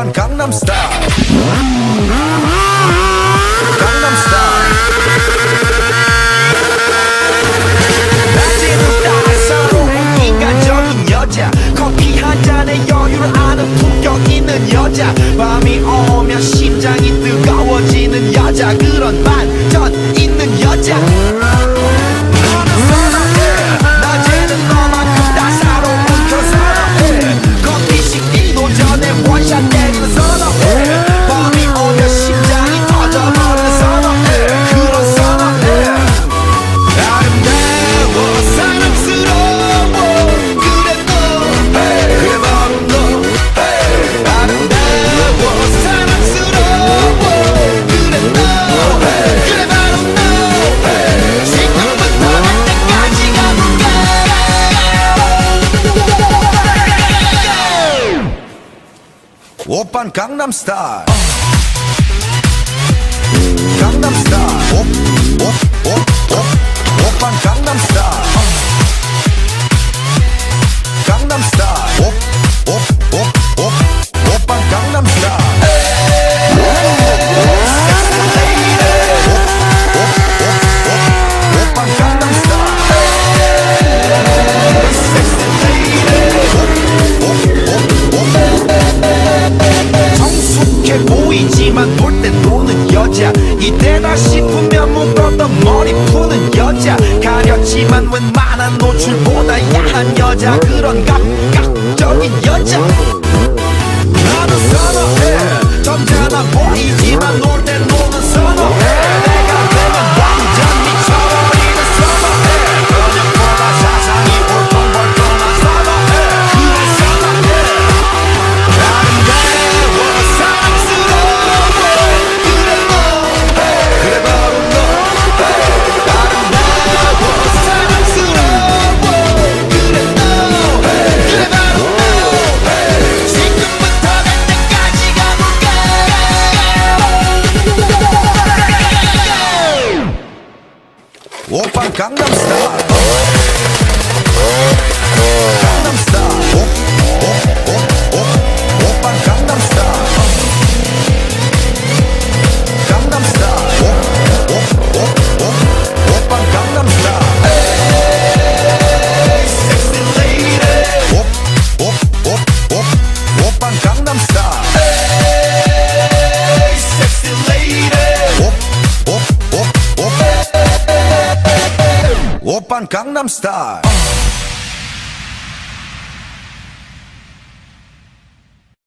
오빤 강남스타일. 강남스타일. 낮에는 따사로운 인간적인 여자, 커피 한 잔에 여유를 아는 품격 있는 여자, 밤이 오면 심장이 뜨거워지는 여자, 그런 반전 있는 여자. 낮에는 너만큼 따사로운 그 선어해, 커피 식기도 전에 원샷 때리는 선어해, 밤이 오면 심장이 터져버리는 선어해, 그런 선어해. 아름다워 사랑스러워 그래 너, 그래 바로 너. 아름다워 사랑스러워 그래 너, 그래 바로 너. 지금부터 갈 때까지 가볼까. 오빤 강남스타일. 강남스타일. 오빤 강남스타일. 강남스타일. 오빤 강남스타일. 오빤 강남스타일. 성숙해 보이지만 놀 땐 노는 여자, 이때다 싶으면 묶었던 머리 푸는 여자, 가렸지만 웬만한 노출보다 야한 여자, 그런 감각적인 여자 나는 선어해. 점잖아 보이지만 놀 땐 노는 선어해. 내가 되면 완전 미쳐버리는 선어해. 근육보다 사상이 볼컹볼컹한 선어해. 그래 선어해. 아름다워 사랑스러워 그래 너, 그래 바로 너. 아름다워 사랑스러워 그래 너, 그래 바로 너. 지금부터 갈 때까지 가볼까. 오빤 강남스타일. 강남스타일. 오빤 강남스타일. 강남스타일. 오빤 강남스타일. Sexy lady. 오빤 강남스타일. Sexy lady. 오빤 강남스타일.